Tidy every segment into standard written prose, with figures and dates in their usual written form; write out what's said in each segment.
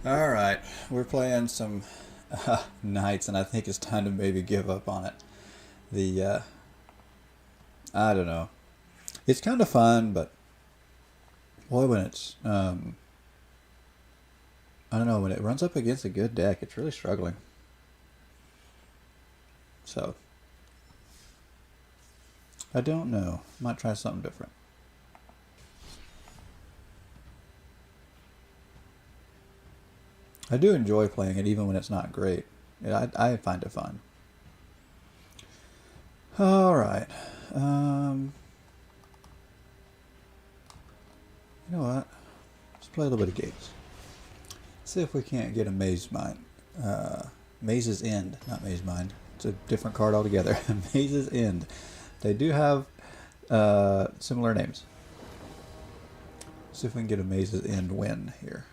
All right, we're playing some knights, and I think it's time to maybe give up on it. The I don't know. It's kind of fun, but boy, when it's I don't know, when it runs up against a good deck, it's really struggling. So I don't know. Might try something different. I do enjoy playing it, even when it's not great. I find it fun. All right. Um, you know what? Let's play a little bit of games. See if we can't get a Maze Mind. Maze's End, not Maze Mind. It's a different card altogether. Maze's End. They do have similar names. See if we can get a Maze's End win here.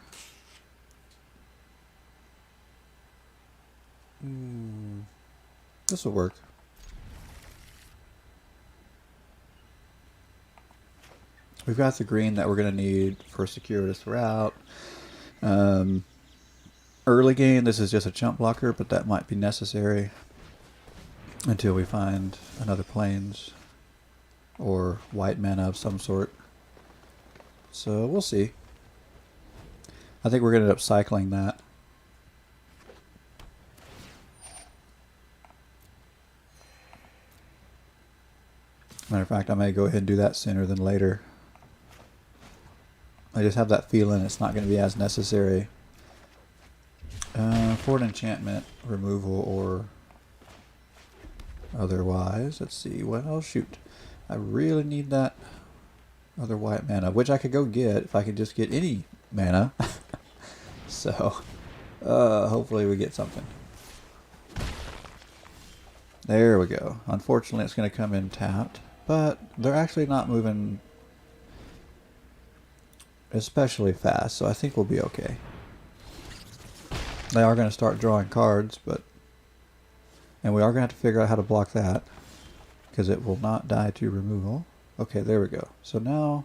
This will work. We've got the green that we're going to need for a circuitous route. Early game, this is just a chump blocker, but that might be necessary until we find another plains or white mana of some sort. So we'll see. I think we're going to end up cycling that. Matter of fact, I may go ahead and do that sooner than later. I just have that feeling it's not going to be as necessary for an enchantment removal or otherwise. Let's see. Well, shoot. I really need that other white mana, which I could go get if I could just get any mana. So, hopefully we get something. There we go. Unfortunately, it's going to come in tapped, but they're actually not moving especially fast, so I think we'll be okay. They are going to start drawing cards, and we are going to have to figure out how to block that, because it will not die to removal. Okay, there we go. So now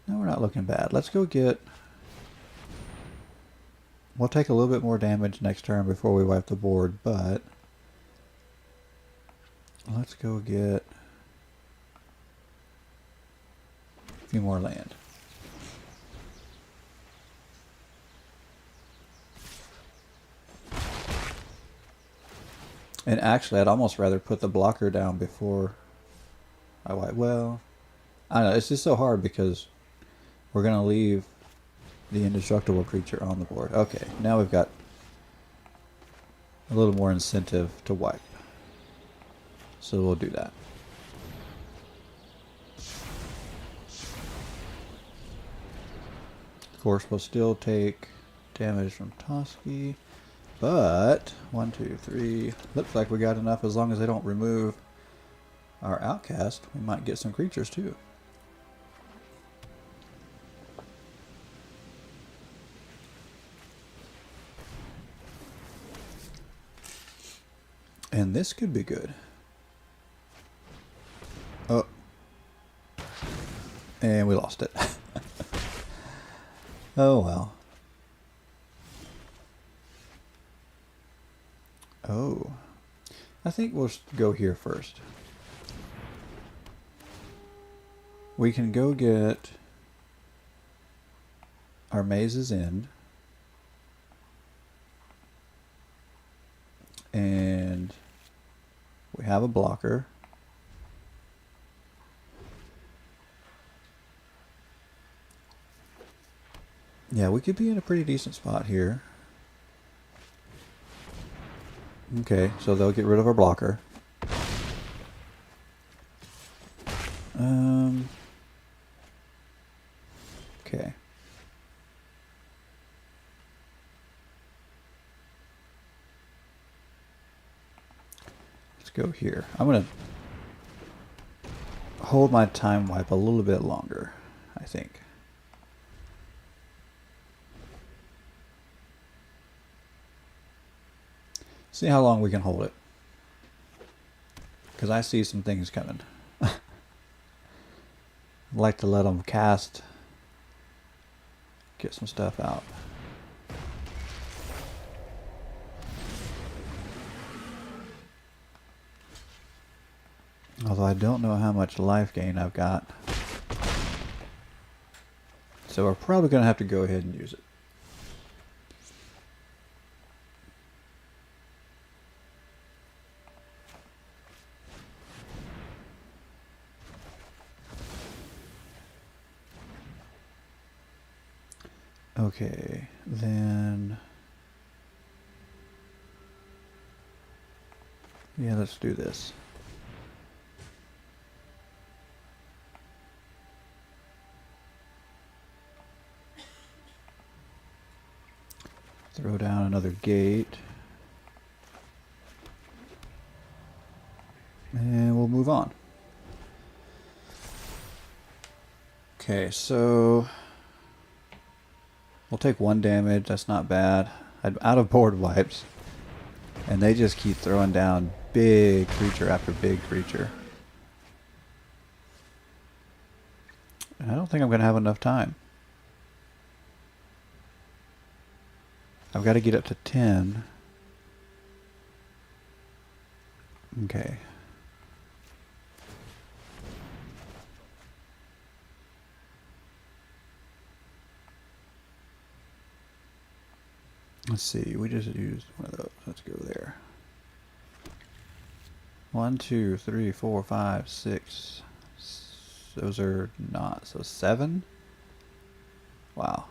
we're not looking bad. Let's go get... We'll take a little bit more damage next turn before we wipe the board, but let's go get a few more land. And actually, I'd almost rather put the blocker down before I wipe. Well, I don't know. It's just so hard because we're going to leave the indestructible creature on the board. Okay, now we've got a little more incentive to wipe. So we'll do that. Of course, we'll still take damage from Toski. But 1, 2, 3. Looks like we got enough. As long as they don't remove our outcast, we might get some creatures too. And this could be good. Oh. And we lost it. Oh well. Oh. I think we'll go here first. We can go get our Maze's End. And we have a blocker. Yeah, we could be in a pretty decent spot here. Okay, so they'll get rid of our blocker. Okay. Let's go here. I'm going to hold my time wipe a little bit longer, I think. See how long we can hold it. Because I see some things coming. I'd like to let them cast, get some stuff out. Although I don't know how much life gain I've got. So we're probably going to have to go ahead and use it. Okay, then... yeah, let's do this. Throw down another gate. And we'll move on. Okay, so... we'll take 1 damage, that's not bad. I'm out of board wipes. And they just keep throwing down big creature after big creature. And I don't think I'm going to have enough time. I've got to get up to 10. Okay. Let's see, we just used one of those. Let's go there. 1, 2, 3, 4, 5, 6. Those are not. So 7? Wow.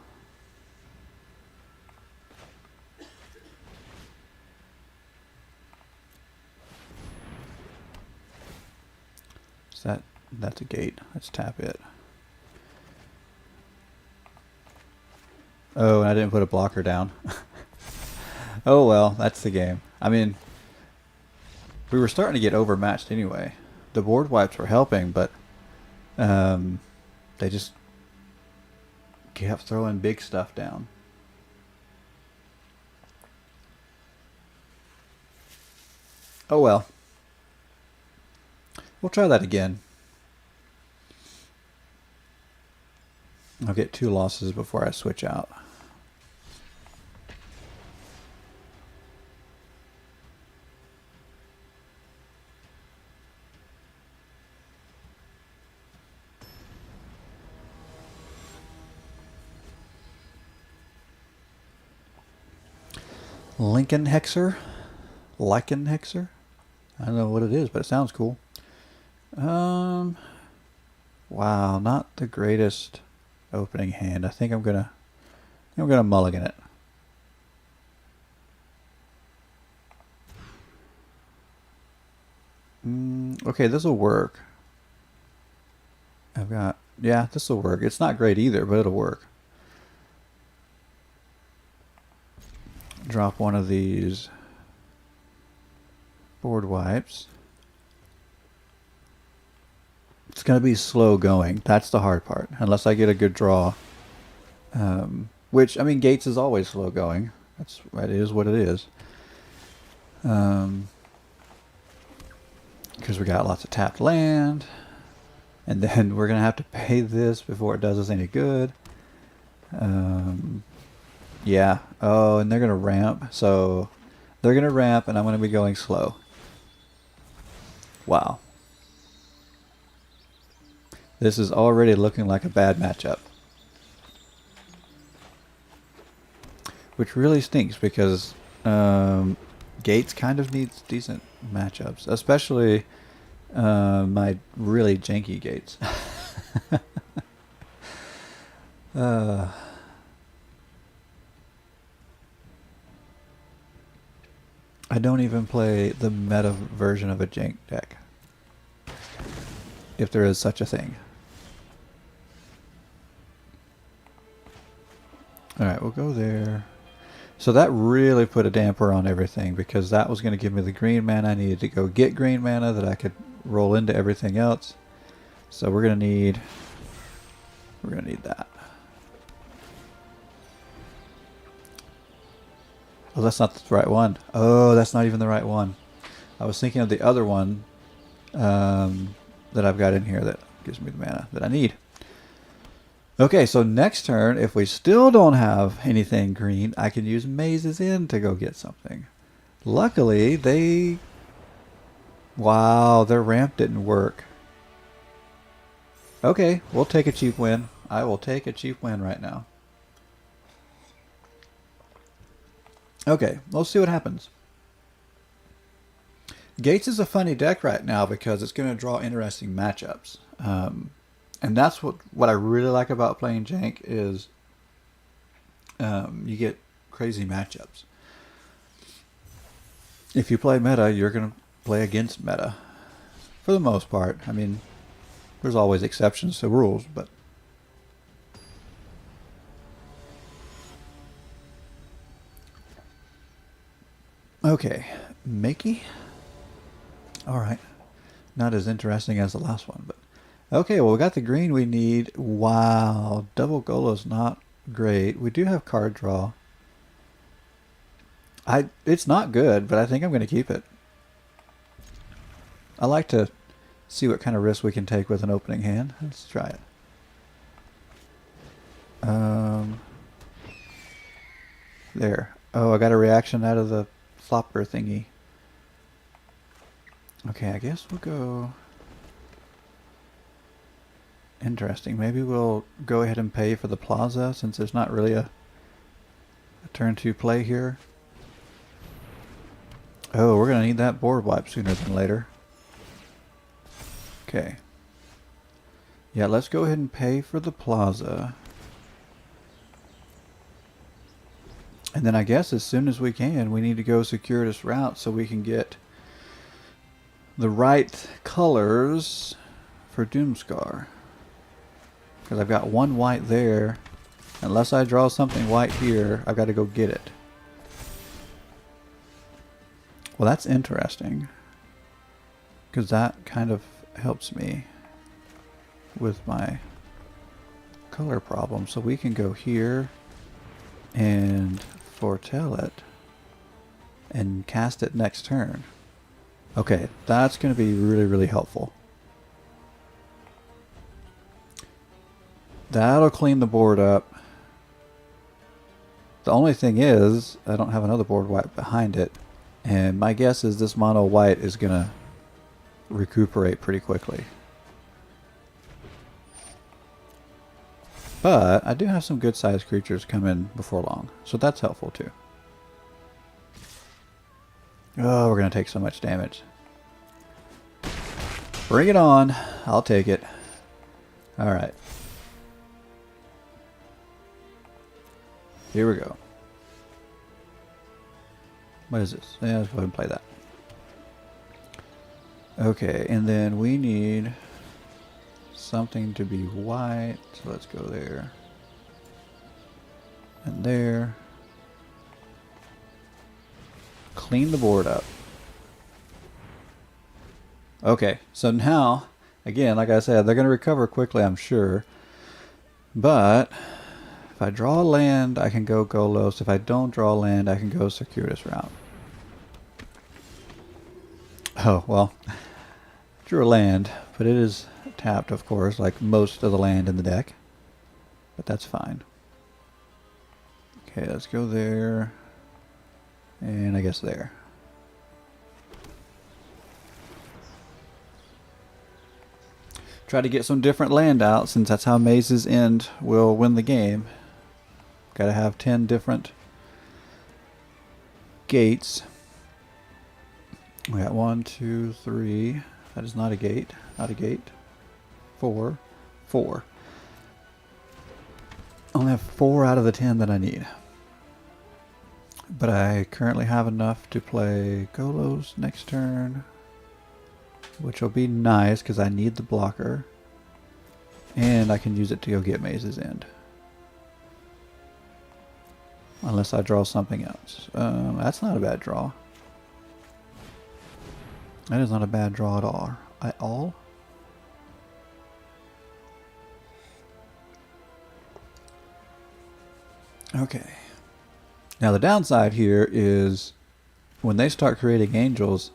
So that's a gate. Let's tap it. Oh, and I didn't put a blocker down. Oh well, that's the game. I mean, we were starting to get overmatched anyway. The board wipes were helping, but they just kept throwing big stuff down. Oh well. We'll try that again. I'll get 2 losses before I switch out. Lincoln Hexer? Lycan Hexer? I don't know what it is, but it sounds cool. Wow, not the greatest opening hand. I think I'm gonna mulligan it. Okay, this will work. Yeah, this will work. It's not great either, but it'll work. Drop one of these board wipes. It's going to be slow going. That's the hard part. Unless I get a good draw. Which, I mean, Gates is always slow going. That is what it is. Because we got lots of tapped land. And then we're going to have to pay this before it does us any good. Yeah. Oh, and they're going to ramp. So they're going to ramp and I'm going to be going slow. Wow. This is already looking like a bad matchup. Which really stinks because Gates kind of needs decent matchups. Especially my really janky Gates. I don't even play the meta version of a jank deck. If there is such a thing. Alright, we'll go there. So that really put a damper on everything because that was going to give me the green mana. I needed to go get green mana that I could roll into everything else. So we're going to need that. Oh, that's not the right one. Oh, that's not even the right one. I was thinking of the other one that I've got in here that gives me the mana that I need. Okay, so next turn, if we still don't have anything green, I can use Mazes In to go get something. Luckily, they Wow, their ramp didn't work. Okay, we'll take a cheap win. I will take a cheap win right now. Okay, let's see what happens. Gates is a funny deck right now because it's going to draw interesting matchups. And that's what I really like about playing Jank is you get crazy matchups. If you play meta, you're going to play against meta. For the most part. I mean, there's always exceptions to rules, but... Okay, Makey? Alright. Not as interesting as the last one, but... Okay, well, we got the green we need. Wow, double Golo's not great. We do have card draw. It's not good, but I think I'm going to keep it. I like to see what kind of risk we can take with an opening hand. Let's try it. There. Oh, I got a reaction out of the flopper thingy. Okay, I guess we'll go... Interesting. Maybe we'll go ahead and pay for the plaza since there's not really a turn 2 play here. Oh, we're going to need that board wipe sooner than later. Okay. Yeah, let's go ahead and pay for the plaza. And then I guess as soon as we can, we need to go circuitous route so we can get the right colors for Doomscar. Because I've got one white there. Unless I draw something white here, I've got to go get it. Well, that's interesting. Because that kind of helps me with my color problem. So we can go here and foretell it and cast it next turn. Okay, that's going to be really, really helpful. That'll clean the board up. The only thing is, I don't have another board wipe behind it. And my guess is this mono white is going to recuperate pretty quickly. But I do have some good sized creatures come in before long. So that's helpful too. Oh, we're going to take so much damage. Bring it on. I'll take it. Alright. Here we go. What is this? Yeah, let's go ahead and play that. Okay, and then we need something to be white. So let's go there. And there. Clean the board up. Okay, so now, again, like I said, they're going to recover quickly, I'm sure. But if I draw a land, I can go Golos. If I don't draw a land, I can go circuitous route. Oh, well, drew a land, but it is tapped, of course, like most of the land in the deck. But that's fine. Okay, let's go there. And I guess there. Try to get some different land out, since that's how Maze's End will win the game. Gotta have 10 different gates. We got 1, 2, 3. That is not a gate. Not a gate. 4. 4. I only have 4 out of the 10 that I need. But I currently have enough to play Golos next turn, which will be nice because I need the blocker. And I can use it to go get Maze's End. Unless I draw something else. That's not a bad draw. That is not a bad draw at all. At all? Okay. Now the downside here is when they start creating angels,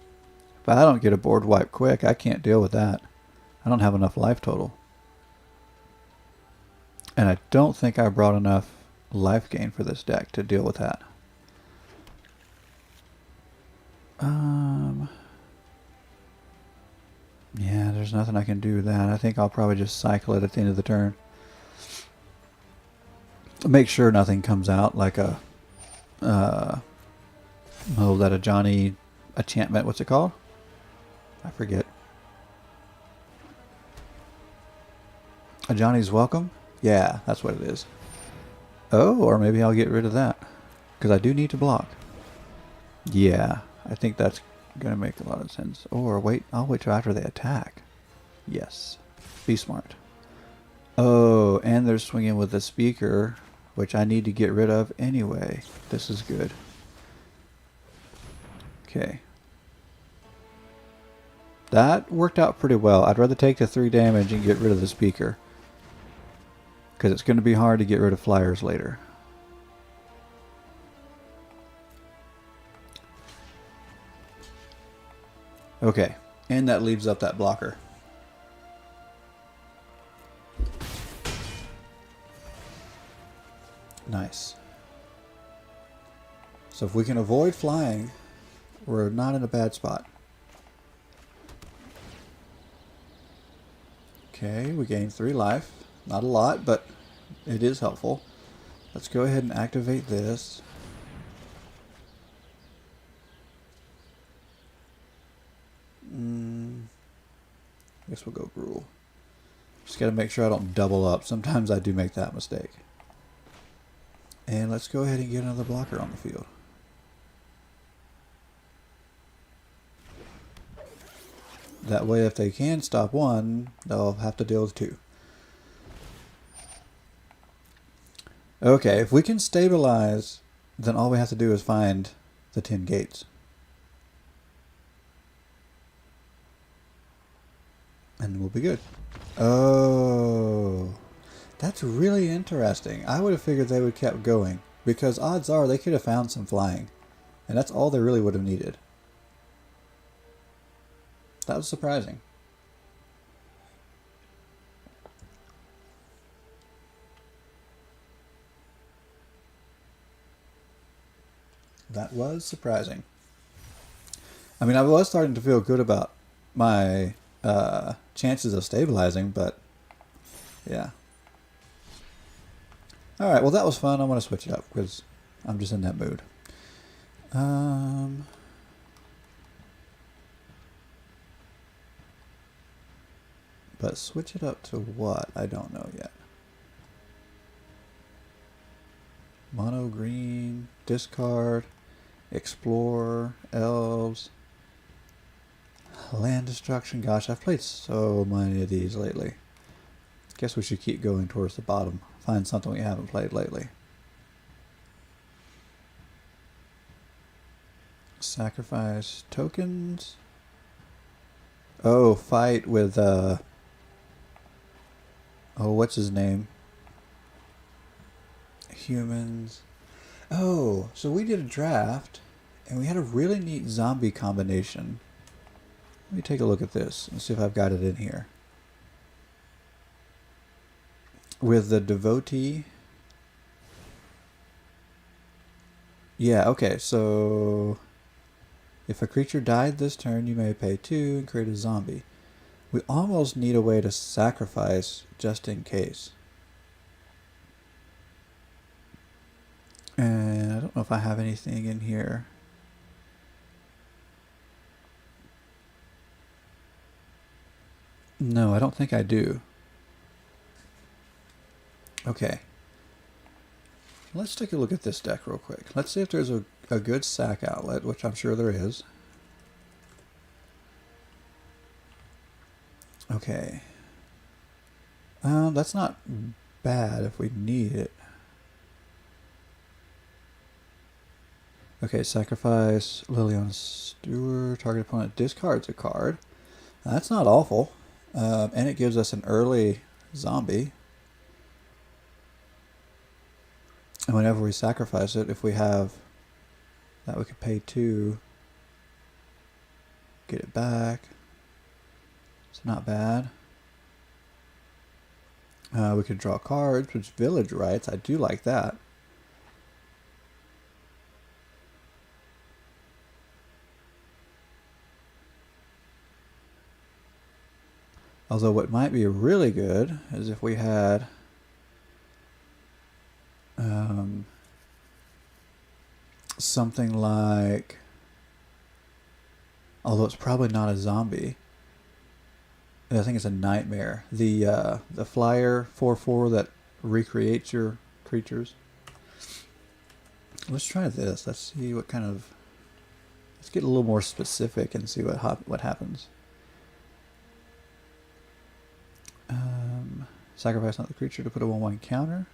if I don't get a board wipe quick, I can't deal with that. I don't have enough life total. And I don't think I brought enough life gain for this deck to deal with that. there's nothing I can do with that. I think I'll probably just cycle it at the end of the turn. Make sure nothing comes out like a oh, that a Johnny enchantment. What's it called? I forget. A Johnny's Welcome? Yeah, that's what it is. Oh, or maybe I'll get rid of that. Because I do need to block. Yeah, I think that's going to make a lot of sense. Or wait, I'll wait till after they attack. Yes. Be smart. Oh, and they're swinging with the speaker, which I need to get rid of anyway. This is good. Okay. That worked out pretty well. I'd rather take the 3 damage and get rid of the speaker. Because it's going to be hard to get rid of flyers later. Okay. And that leaves up that blocker. Nice. So if we can avoid flying, we're not in a bad spot. Okay, we gained 3 life. Not a lot, but it is helpful. Let's go ahead and activate this. Guess we'll go Gruel. Just got to make sure I don't double up. Sometimes I do make that mistake. And let's go ahead and get another blocker on the field. That way, if they can stop 1, they'll have to deal with 2. Okay, if we can stabilize, then all we have to do is find the 10 gates. And we'll be good. Oh, that's really interesting. I would have figured they would have kept going, because odds are they could have found some flying. And that's all they really would have needed. That was surprising. That was surprising. I mean, I was starting to feel good about my chances of stabilizing, but yeah. Alright, well that was fun. I want to switch it up because I'm just in that mood. But switch it up to what? I don't know yet. Mono green, discard, explore, elves, land destruction. Gosh, I've played so many of these lately. Guess we should keep going towards the bottom. Find something we haven't played lately. Sacrifice tokens. Oh, fight with oh, what's his name? Humans. Oh, so we did a draft and we had a really neat zombie combination. Let me take a look at this and see if I've got it in here. With the devotee. Yeah, okay, so if a creature died this turn, you may pay 2 and create a zombie. We almost need a way to sacrifice just in case. And I don't know if I have anything in here. No, I don't think I do. Okay. Let's take a look at this deck real quick. Let's see if there's a good sack outlet, which I'm sure there is. Okay. That's not bad if we need it. Okay, sacrifice Liliana Stewart. Target opponent discards a card. That's not awful. And it gives us an early zombie. And whenever we sacrifice it, if we have that, we could pay 2. Get it back. It's not bad. We could draw cards, which village rights. I do like that. Although what might be really good is if we had something like, although it's probably not a zombie, I think it's a nightmare. The flyer 4/4 that recreates your creatures. Let's try this. Let's see what kind of. Let's get a little more specific and see what happens. Sacrifice another creature to put a 1/1 counter.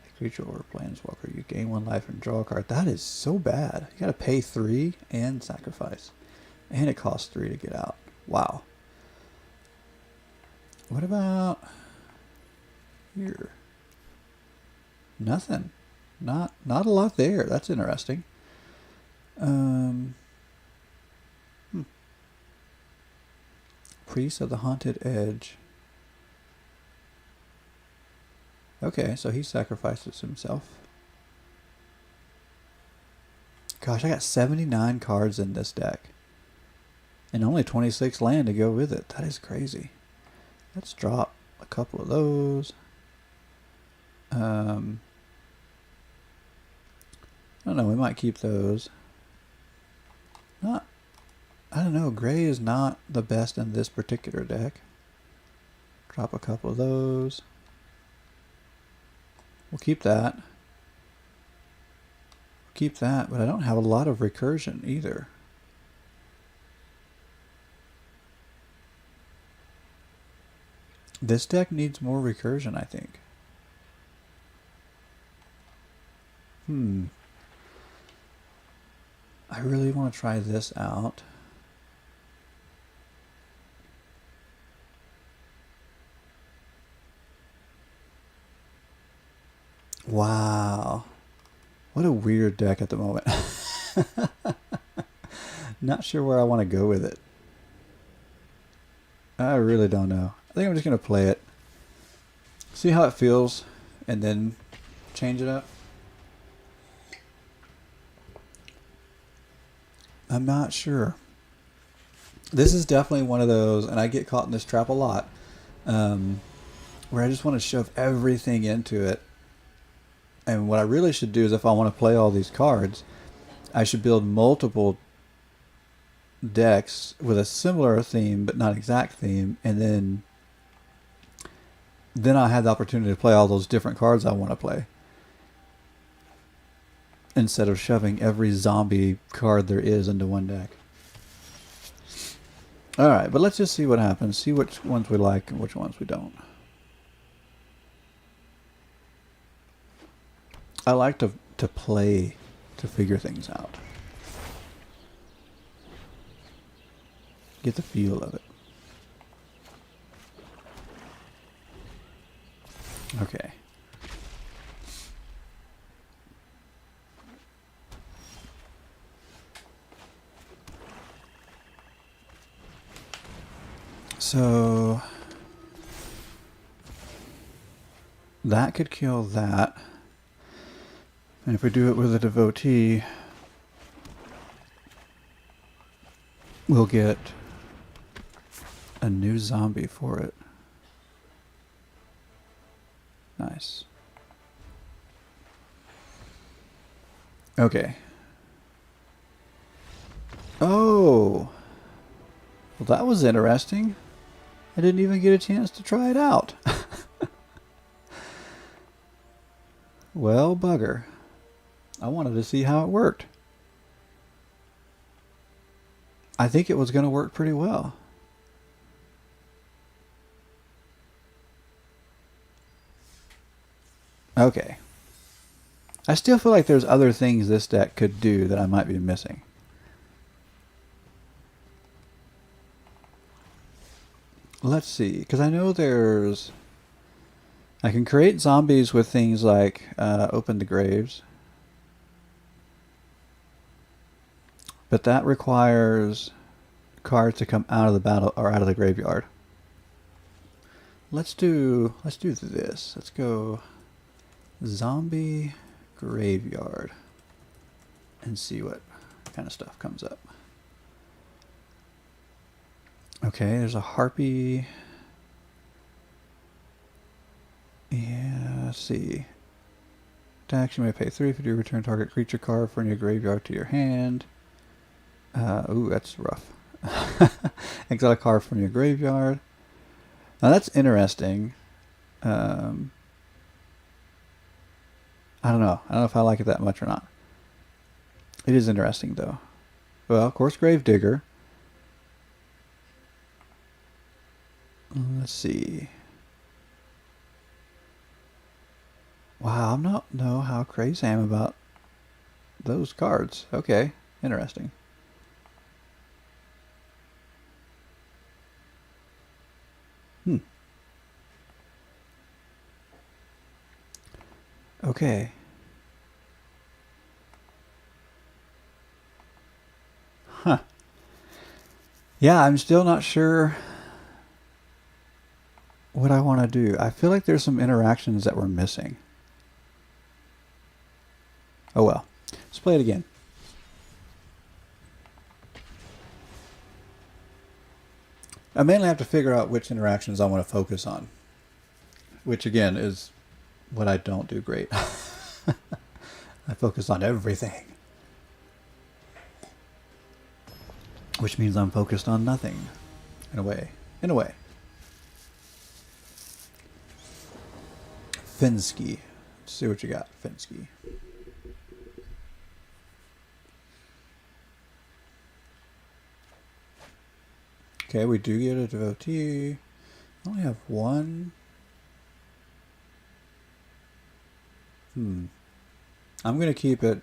A creature or a planeswalker. You gain 1 life and draw a card. That is so bad. You got to pay 3 and sacrifice, and it costs 3 to get out. Wow. What about here? Nothing. Not a lot there. That's interesting. Priest of the Haunted Edge. Okay, so he sacrifices himself. Gosh, I got 79 cards in this deck. And only 26 land to go with it. That is crazy. Let's drop a couple of those. I don't know, we might keep those. I don't know, gray is not the best in this particular deck. Drop a couple of those. We'll keep that. Keep that, but I don't have a lot of recursion either. This deck needs more recursion, I think. I really want to try this out. Wow. What a weird deck at the moment. Not sure where I want to go with it. I really don't know. I think I'm just going to play it. See how it feels, and then change it up. I'm not sure. This is definitely one of those, and I get caught in this trap a lot, where I just want to shove everything into it. And what I really should do is, if I want to play all these cards, I should build multiple decks with a similar theme but not exact theme, and then I have the opportunity to play all those different cards I want to play, instead of shoving every zombie card there is into one deck. Alright, but let's just see what happens. See which ones we like and which ones we don't. I like to play to figure things out. Get the feel of it. Okay. So that could kill that. And if we do it with a devotee, we'll get a new zombie for it. Nice. Okay. Oh! Well, that was interesting. I didn't even get a chance to try it out. Well, bugger. I wanted to see how it worked. I think it was going to work pretty well. Okay. I still feel like there's other things this deck could do that I might be missing. Let's see, because I know there's... I can create zombies with things like Open the Graves. But that requires cards to come out of the battle or out of the graveyard. Let's do this. Let's go zombie graveyard and see what kind of stuff comes up. Okay, there's a harpy. Yeah, let's see. Tax, you may pay 3 if you do return target creature card from your graveyard to your hand. Ooh, that's rough. Exile a card from your graveyard. Now that's interesting. I don't know. I don't know if I like it that much or not. It is interesting, though. Well, of course, Gravedigger. Let's see. Wow, I'm not know how crazy I am about those cards. Okay, interesting. Okay. Huh. Yeah, I'm still not sure what I want to do. I feel like there's some interactions that we're missing. Oh well. Let's play it again. I mainly have to figure out which interactions I want to focus on. Which again is what I don't do great. I focus on everything. Which means I'm focused on nothing. In a way. In a way. Finsky. Let's see what you got, Finsky. Okay, we do get a devotee. I only have one. I'm going to keep it.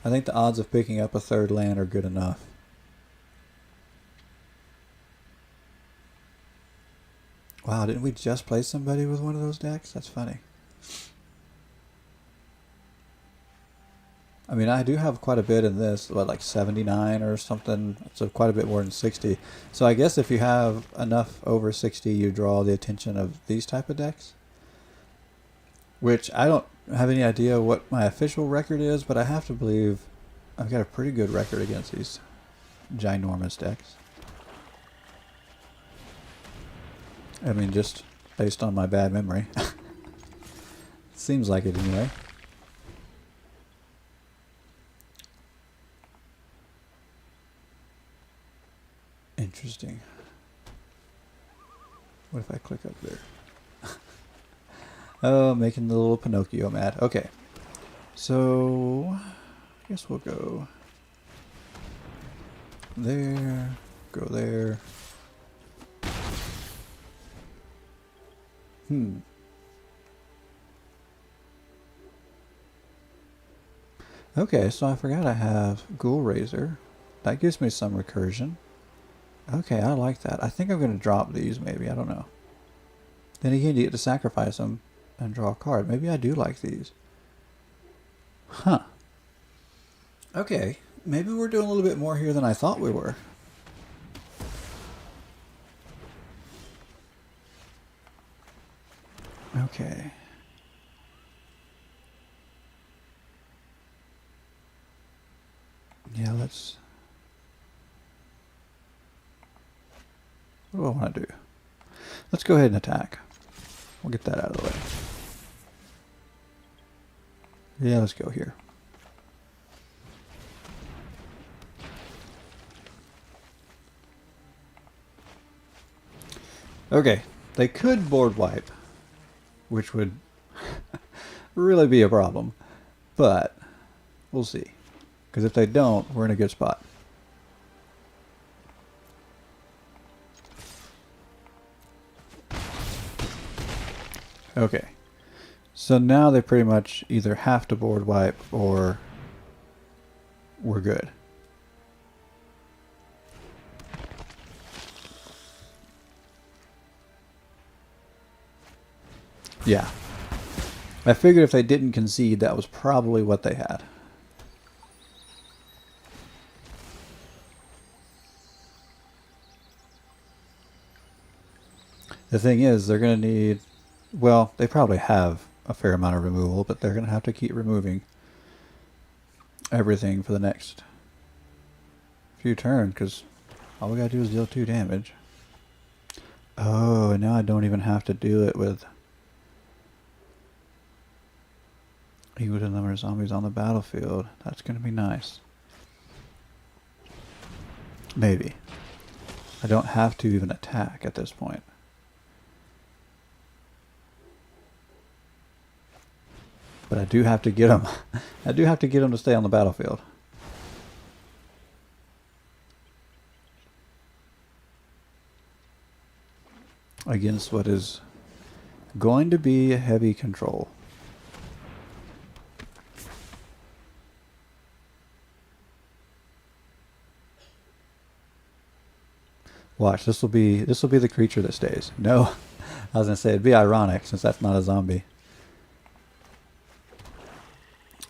I think the odds of picking up a third land are good enough. Wow, didn't we just play somebody with one of those decks? That's funny. I mean, I do have quite a bit in this, what, like 79 or something, so quite a bit more than 60. So I guess if you have enough over 60, you draw the attention of these type of decks. Which I don't have any idea what my official record is, but I have to believe I've got a pretty good record against these ginormous decks. I mean, just based on my bad memory. Seems like it anyway. Interesting. What if I click up there? Oh, making the little Pinocchio mad. Okay. So, I guess we'll go there, go there. Okay, so I forgot I have Ghoul Razor. That gives me some recursion. Okay, I like that. I think I'm going to drop these, maybe. I don't know. Then again, you get to sacrifice them and draw a card. Maybe I do like these. Huh. Okay, maybe we're doing a little bit more here than I thought we were. Okay. Yeah, let's... What do I want to do? Let's go ahead and attack. We'll get that out of the way. Yeah, let's go here. Okay, they could board wipe, which would really be a problem, but we'll see. Because if they don't, we're in a good spot. Okay, so now they pretty much either have to board wipe or we're good. Yeah. I figured if they didn't concede, that was probably what they had. The thing is, they're going to need... Well, they probably have a fair amount of removal, but they're going to have to keep removing everything for the next few turns, because all we got to do is deal 2 damage. Oh, and now I don't even have to do it with equal to the number of zombies on the battlefield. That's going to be nice. Maybe. I don't have to even attack at this point. But I do have to get them. I do have to get them to stay on the battlefield. Against what is going to be a heavy control. Watch, this will be the creature that stays. No, I was gonna say it'd be ironic since that's not a zombie.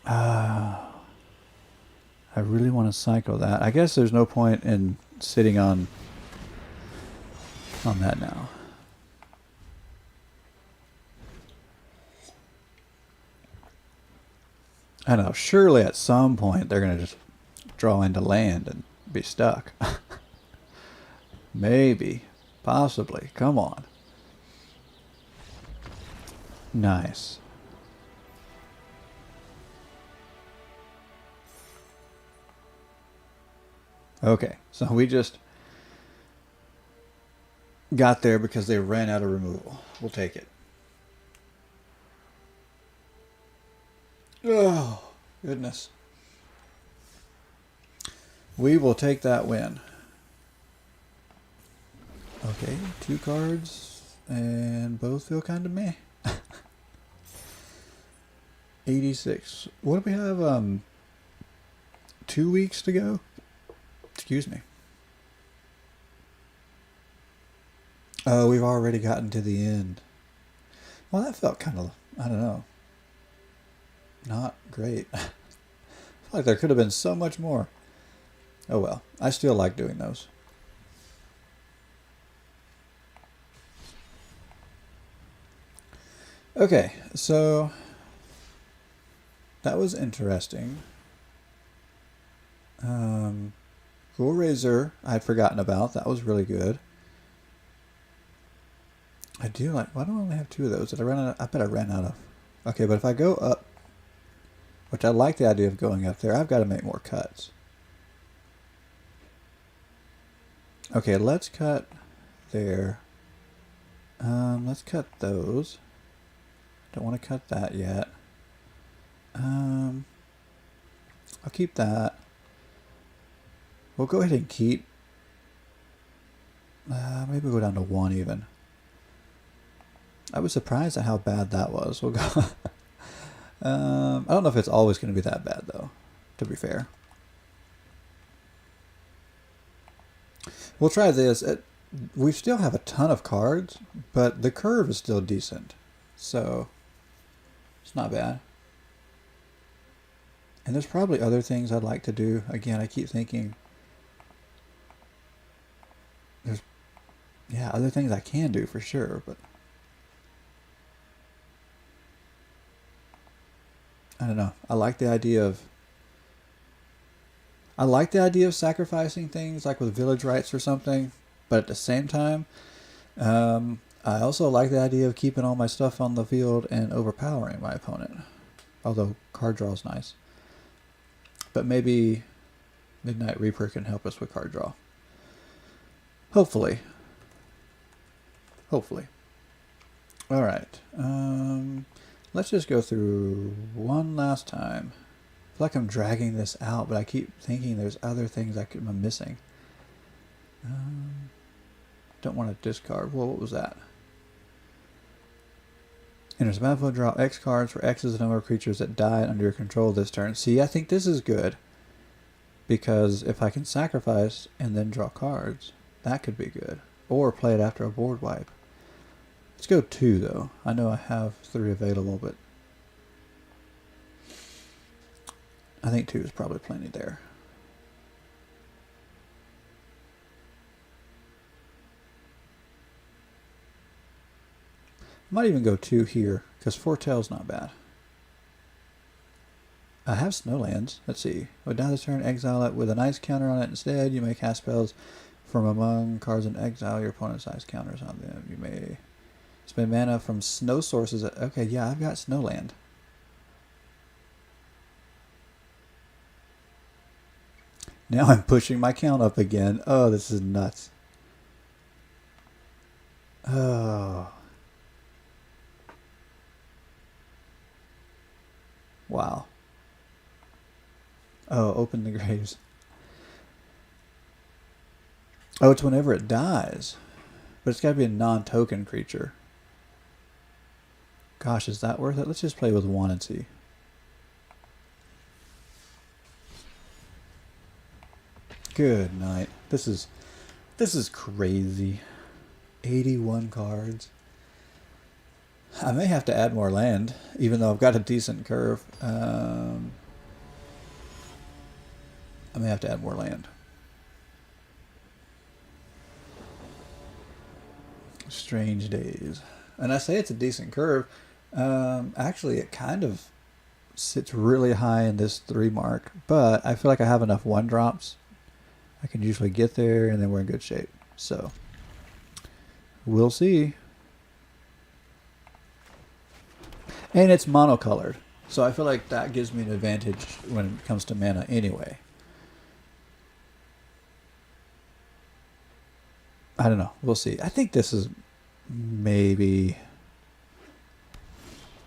I really want to cycle that. I guess there's no point in sitting on that now. I don't know. Surely at some point they're gonna just draw into land and be stuck. Maybe. Possibly. Come on. Nice. Okay, so we just got there because they ran out of removal. We'll take it. Oh, goodness. We will take that win. Okay, 2 cards, and both feel kind of meh. 86. What do we have? 2 weeks to go? Excuse me. Oh, we've already gotten to the end. Well, that felt kind of, I don't know, not great. I feel like there could have been so much more. Oh well, I still like doing those. Okay, so that was interesting. Cool Razor, I'd forgotten about. That was really good. I do like. Why don't I only have 2 of those? Did I run out? I bet I ran out of. Okay, but if I go up, which I like the idea of going up there, I've got to make more cuts. Okay, let's cut there. Let's cut those. Don't want to cut that yet. I'll keep that. We'll go ahead and keep. Maybe we'll go down to 1 even. I was surprised at how bad that was. We'll go. I don't know if it's always going to be that bad though, to be fair. We'll try this. We still have a ton of cards, but the curve is still decent. So, it's not bad. And there's probably other things I'd like to do. Again, I keep thinking there's, yeah, other things I can do for sure, but I don't know. I like the idea of sacrificing things like with village rights or something, but at the same time, I also like the idea of keeping all my stuff on the field and overpowering my opponent. Although card draw is nice. But maybe Midnight Reaper can help us with card draw. Hopefully. Hopefully. Alright. Let's just go through one last time. I feel like I'm dragging this out, but I keep thinking there's other things I'm missing. Don't want to discard. Well, what was that? Enters the battlefield, draw X cards. For X is the number of creatures that die under your control this turn. See, I think this is good. Because if I can sacrifice and then draw cards, that could be good. Or play it after a board wipe. Let's go 2, though. I know I have 3 available, but I think 2 is probably plenty there. Might even go 2 here, because Foretell's not bad. I have Snowlands. Let's see. When down this turn, exile it with an ice counter on it instead. You may cast spells From among cards in exile, your opponent's size counters on them. You may spend mana from snow sources. Okay, yeah, I've got Snowland. Now I'm pushing my count up again. Oh, this is nuts. Oh. Wow. Oh, open the graves. Oh, it's whenever it dies. But it's got to be a non-token creature. Gosh, is that worth it? Let's just play with one and see. Good night. This is crazy. 81 cards. I may have to add more land, even though I've got a decent curve. I may have to add more land. Strange days. And I say it's a decent curve. Actually, it kind of sits really high in this 3 mark, but I feel like I have enough 1-drops. I can usually get there, and then we're in good shape. So, we'll see. And it's monocolored, so I feel like that gives me an advantage when it comes to mana anyway. I don't know. We'll see. I think this is maybe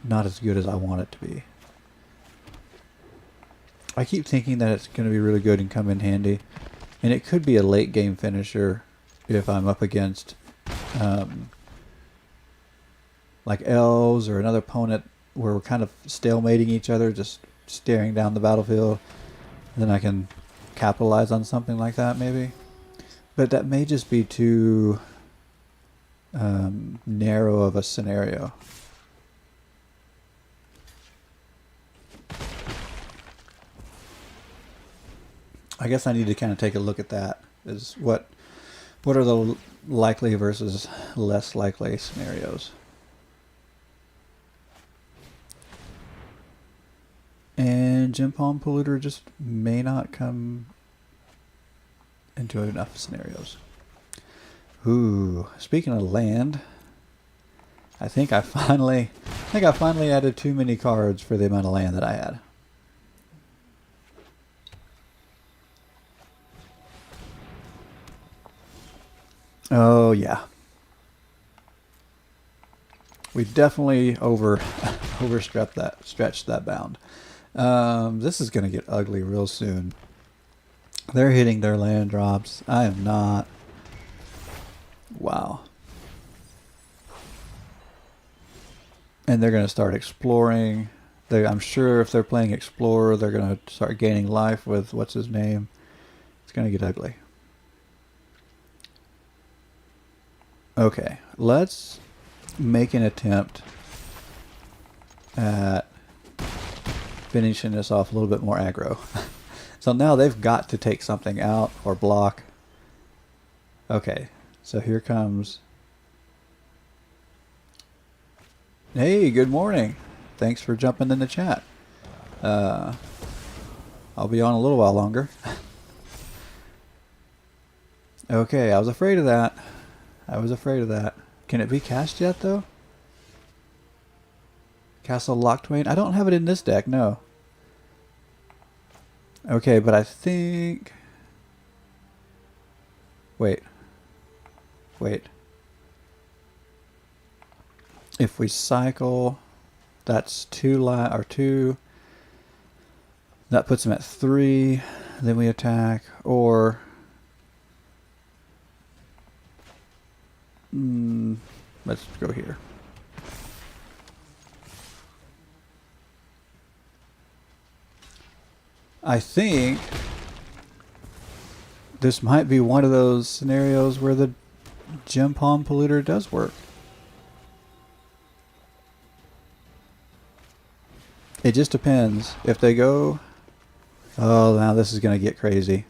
not as good as I want it to be. I keep thinking that it's going to be really good and come in handy. And it could be a late game finisher if I'm up against like elves or another opponent where we're kind of stalemating each other, just staring down the battlefield. Then I can capitalize on something like that maybe. But that may just be too narrow of a scenario. I guess I need to kind of take a look at that. Is what are the likely versus less likely scenarios? And Gem Palm Polluter just may not come into enough scenarios. Ooh, speaking of land, I think I finally added too many cards for the amount of land that I had. Oh yeah, we definitely overstretched that bound. This is gonna get ugly real soon. They're hitting their land drops. I am not. Wow. And they're gonna start exploring. I'm sure if they're playing Explorer, they're gonna start gaining life with what's his name. It's gonna get ugly. Okay, let's make an attempt at finishing this off a little bit more aggro. So now they've got to take something out or block. Okay, so here comes... Hey, good morning. Thanks for jumping in the chat. I'll be on a little while longer. Okay, I was afraid of that. Can it be cast yet, though? Castle Lochtwain? I don't have it in this deck, no. Okay, but I think... Wait. If we cycle, that's 2. That puts him at 3. Then we attack, or... let's go here. I think this might be one of those scenarios where the Gem Palm Polluter does work. It just depends. If they go... Oh, now this is going to get crazy.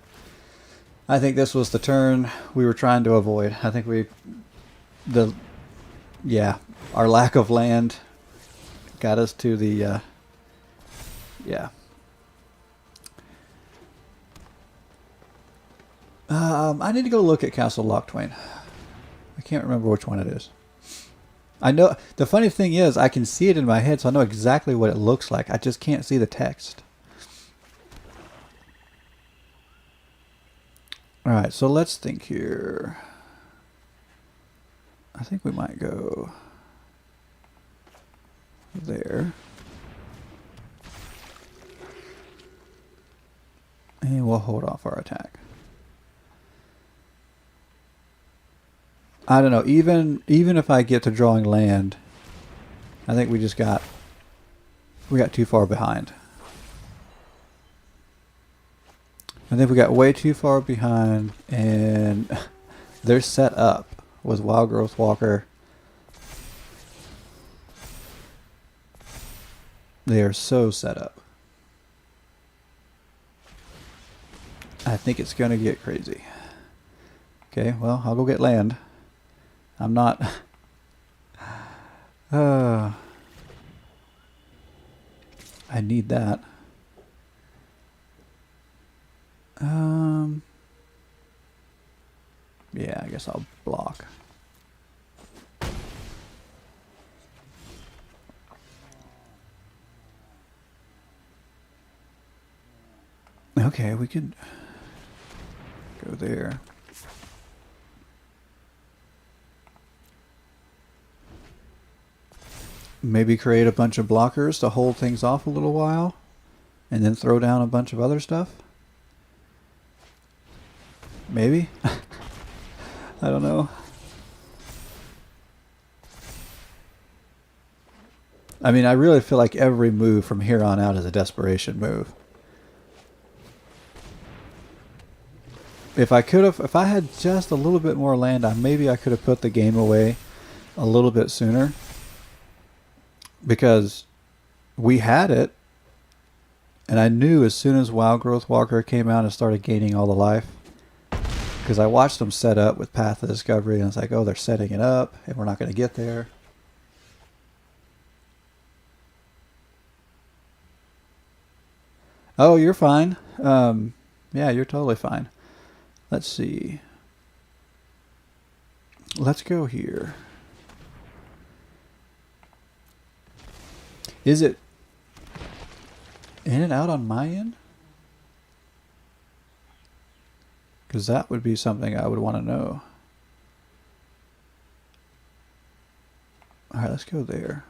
I think this was the turn we were trying to avoid. I think our lack of land got us to the... yeah. I need to go look at Castle Lochtwain. I can't remember which one it is. I know, the funny thing is, I can see it in my head, so I know exactly what it looks like. I just can't see the text. Alright, so let's think here. I think we might go there. And we'll hold off our attack. I don't know, even if I get to drawing land, I think we got too far behind. I think we got way too far behind, and they're set up with Wild Growth Walker. They are so set up. I think it's going to get crazy. Okay, well, I'll go get land. I'm not... I need that. Yeah, I guess I'll block. Okay, we could go there. Maybe create a bunch of blockers to hold things off a little while, and then throw down a bunch of other stuff. Maybe? I don't know. I mean, I really feel like every move from here on out is a desperation move. If I had just a little bit more land, maybe I could have put the game away a little bit sooner. Because we had it, and I knew as soon as Wild Growth Walker came out and started gaining all the life, because I watched them set up with Path of Discovery, and it's like, oh, they're setting it up, and we're not going to get there. Oh, you're fine. Yeah, you're totally fine. Let's see. Let's go here. Is it in and out on my end? Because that would be something I would want to know. Alright, let's go there.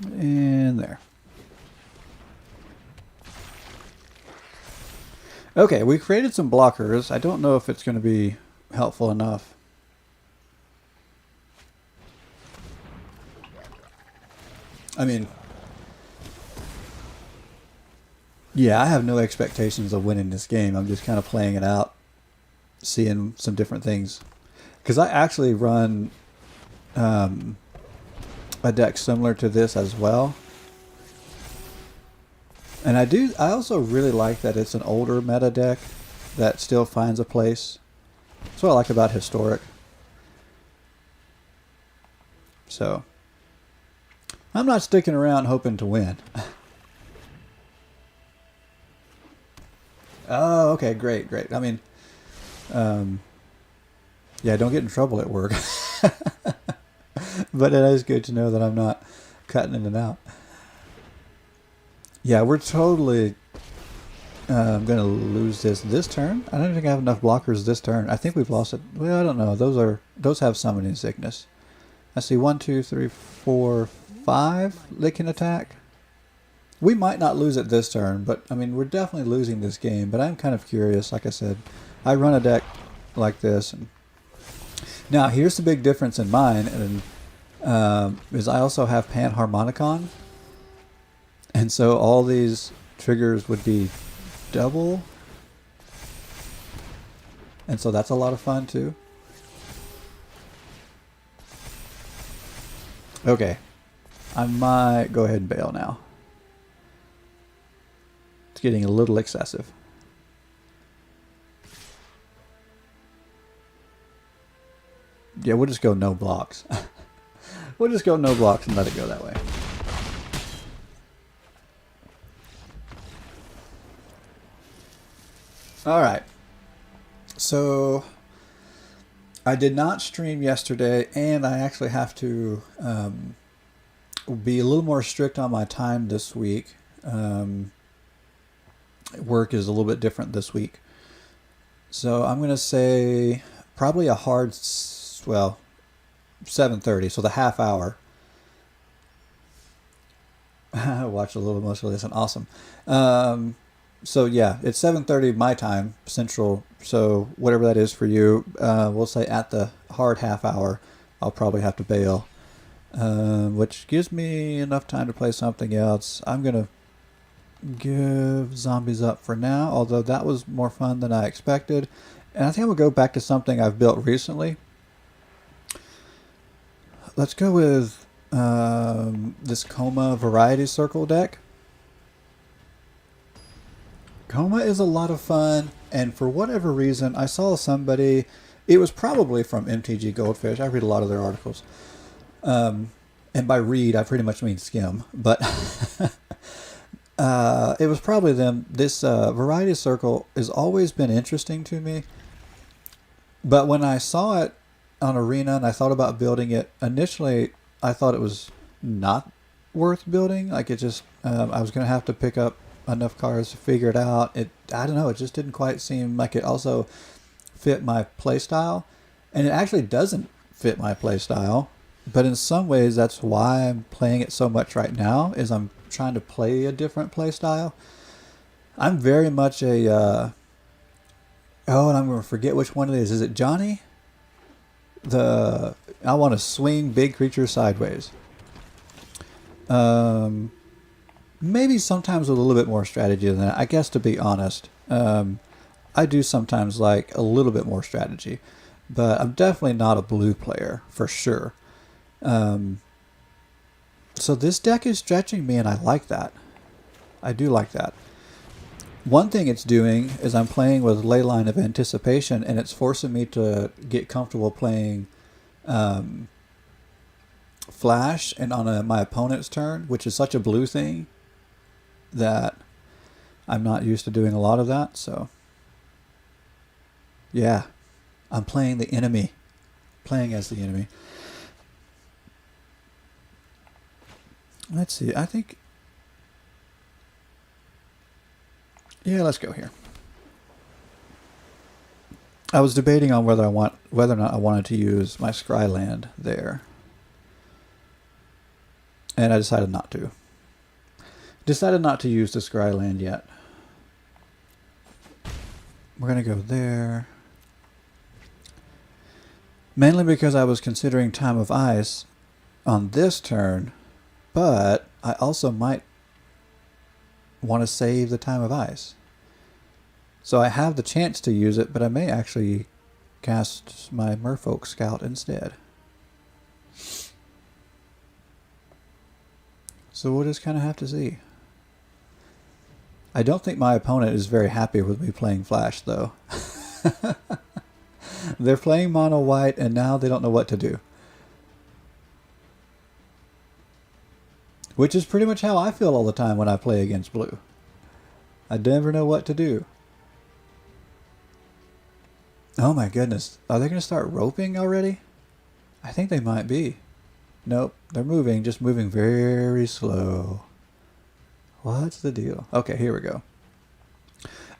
And there. Okay, we created some blockers. I don't know if it's going to be helpful enough. I mean, yeah, I have no expectations of winning this game. I'm just kind of playing it out, seeing some different things. Because I actually run a deck similar to this as well. And I also really like that it's an older meta deck that still finds a place. That's what I like about Historic. So, I'm not sticking around hoping to win. Oh, okay, great. I mean, yeah, don't get in trouble at work. But it is good to know that I'm not cutting in and out. Yeah, we're totally going to lose this turn. I don't think I have enough blockers this turn. I think we've lost it. Well, I don't know. Those have summoning sickness. I see 1, 2, 3, 4, 5 they can attack. We might not lose it this turn, but I mean, we're definitely losing this game. But I'm kind of curious. Like I said, I run a deck like this. And now, here's the big difference in mine, and is I also have Panharmonicon. And so all these triggers would be double. And so that's a lot of fun too. Okay. I might go ahead and bail now. It's getting a little excessive. Yeah, we'll just go no blocks. We'll just go no blocks and let it go that way. All right. So I did not stream yesterday, and I actually have to be a little more strict on my time this week. Work is a little bit different this week. So I'm going to say probably a hard, 7:30, so the half hour. Watch a little most of this and awesome. So yeah, it's 7:30 my time central. So whatever that is for you, we'll say at the hard half hour, I'll probably have to bail, which gives me enough time to play something else. I'm gonna give zombies up for now, although that was more fun than I expected, and I think I'm gonna go back to something I've built recently. Let's go with this Coma Variety Circle deck. Coma is a lot of fun, and for whatever reason, I saw somebody, it was probably from MTG Goldfish, I read a lot of their articles, and by read, I pretty much mean skim, but it was probably them. This Variety Circle has always been interesting to me, but when I saw it on Arena and I thought about building it, initially I thought it was not worth building. Like it just, I was going to have to pick up enough cards to figure it out. I don't know, it just didn't quite seem like it also fit my play style. And it actually doesn't fit my play style. But in some ways, that's why I'm playing it so much right now, is I'm trying to play a different play style. I'm very much a, and I'm going to forget which one it is. Is it Johnny? I want to swing big creatures sideways. Maybe sometimes with a little bit more strategy than that. I guess, to be honest, I do sometimes like a little bit more strategy, but I'm definitely not a blue player for sure. So this deck is stretching me, and I like that. I do like that. One thing it's doing is I'm playing with Leyline of Anticipation, and it's forcing me to get comfortable playing Flash and on my opponent's turn, which is such a blue thing that I'm not used to doing a lot of that. So yeah, I'm playing the enemy, playing as the enemy. Let's see, I think, yeah, let's go here. I was debating on whether or not I wanted to use my Scryland there, and I decided not to. Decided not to use the Scryland yet. We're gonna go there, mainly because I was considering Time of Ice on this turn, but I also might want to save the Time of Ice. So I have the chance to use it, but I may actually cast my Merfolk Scout instead. So we'll just kind of have to see. I don't think my opponent is very happy with me playing Flash, though. They're playing mono white, and now they don't know what to do. Which is pretty much how I feel all the time when I play against blue. I never know what to do. Oh my goodness. Are they going to start roping already? I think they might be. Nope. They're moving, just moving very slow. What's the deal? Okay, here we go.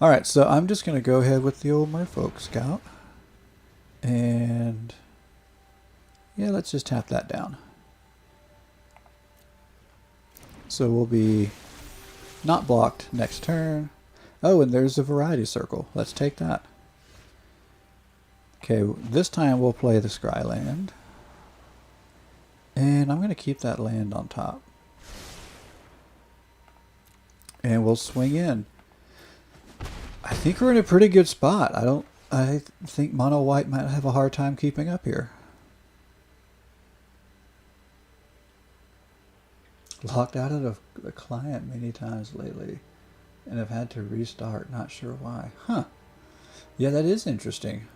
Alright, so I'm just going to go ahead with the old Merfolk Scout. And yeah, let's just tap that down. So we'll be not blocked next turn. Oh, and there's a Variety Circle. Let's take that. Okay, this time we'll play the Scryland. And I'm going to keep that land on top. And we'll swing in. I think we're in a pretty good spot. I think mono white might have a hard time keeping up here. Locked out of the client many times lately, and have had to restart. Not sure why. Huh. Yeah, that is interesting.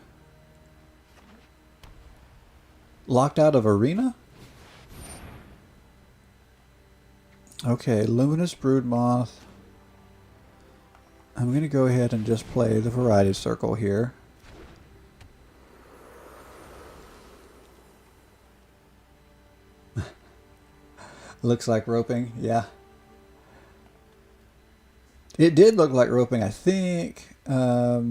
Locked out of Arena? Okay, Luminous Broodmoth. I'm going to go ahead and just play the variety circle here. Looks like roping, yeah. It did look like roping, I think. I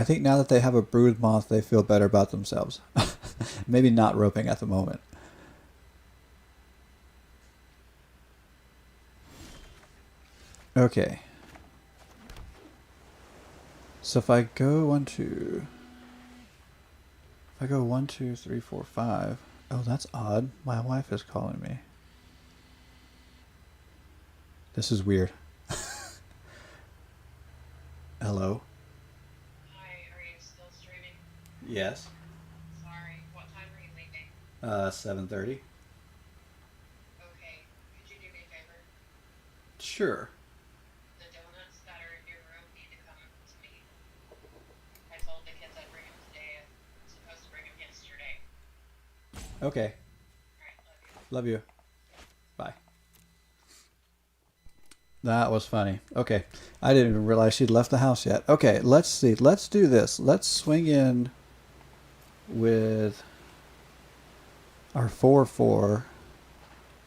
think now that they have a brood moth, they feel better about themselves. Maybe not roping at the moment. Okay. So if I go 1, 2... If I go 1, 2, 3, 4, 5... Oh, that's odd. My wife is calling me. This is weird. Hello? Hi, are you still streaming? Yes. Sorry, what time are you leaving? 7:30. Okay, could you do me a favor? Sure. The donuts that are in your room need to come to me. I told the kids I'd bring them today. I was supposed to bring them yesterday. Okay. Alright, love you. Love you. Bye. That was funny. Okay. I didn't even realize she'd left the house yet. Okay, let's see. Let's do this. Let's swing in with our 4-4.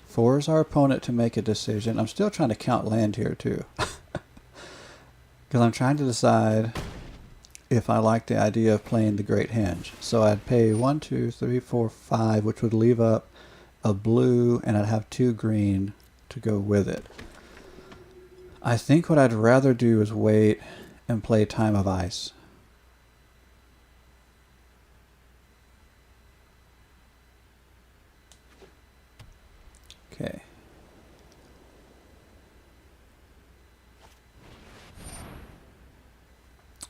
4 is our opponent to make a decision. I'm still trying to count land here too. Because I'm trying to decide if I like the idea of playing the Great Henge. So I'd pay 1, 2, 3, 4, 5, which would leave up a blue, and I'd have 2 green to go with it. I think what I'd rather do is wait and play Time of Ice. Okay.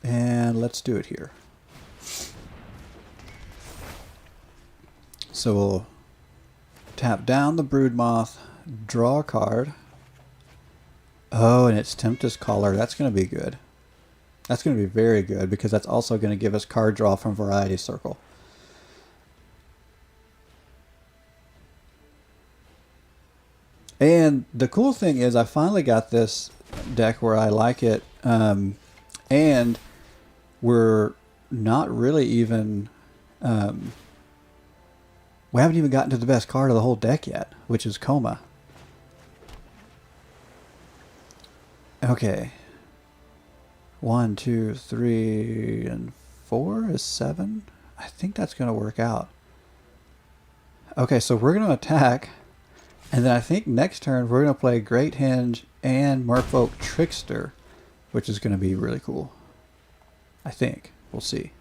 And let's do it here. So we'll tap down the Broodmoth, draw a card. Oh, and it's Tempest Caller. That's going to be good. That's going to be very good because that's also going to give us card draw from Variety Circle. And the cool thing is I finally got this deck where I like it. And we're not really even... we haven't even gotten to the best card of the whole deck yet, which is Coma. Okay. 1, 2, 3, and 4 is 7. I think that's going to work out. Okay, so we're going to attack. And then I think next turn we're going to play Great Henge and Merfolk Trickster, which is going to be really cool. I think. We'll see.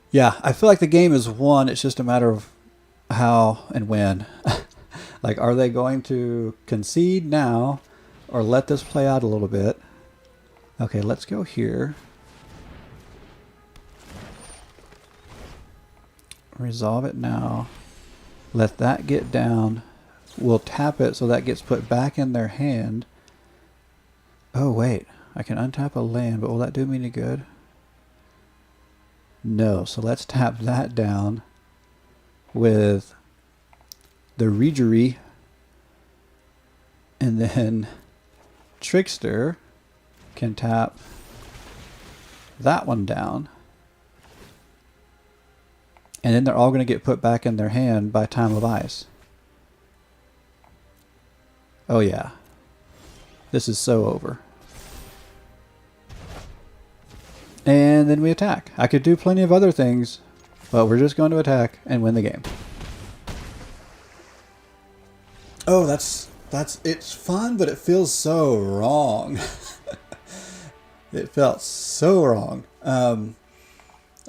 Yeah, I feel like the game is won. It's just a matter of how and when. Like, are they going to concede now or let this play out a little bit? Okay, let's go here. Resolve it now. Let that get down. We'll tap it so that gets put back in their hand. Oh, wait. I can untap a land, but will that do me any good? No, so let's tap that down with the Regery, and then Trickster can tap that one down, and then they're all going to get put back in their hand by Time of Ice. Oh yeah, this is so over. And then we attack. I could do plenty of other things, but we're just going to attack and win the game. Oh, it's fun, but it feels so wrong. It felt so wrong. All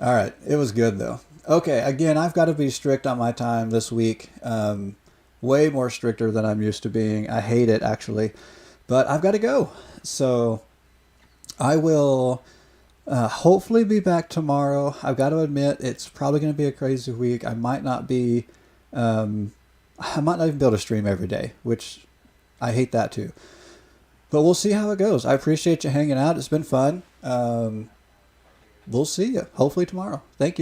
right, it was good though. Okay, again, I've got to be strict on my time this week. Way more stricter than I'm used to being. I hate it actually, but I've got to go. So I will hopefully be back tomorrow. I've got to admit it's probably going to be a crazy week. I might not be. I might not even be able to stream every day, which I hate that too. But we'll see how it goes. I appreciate you hanging out. It's been fun. We'll see you hopefully tomorrow. Thank you.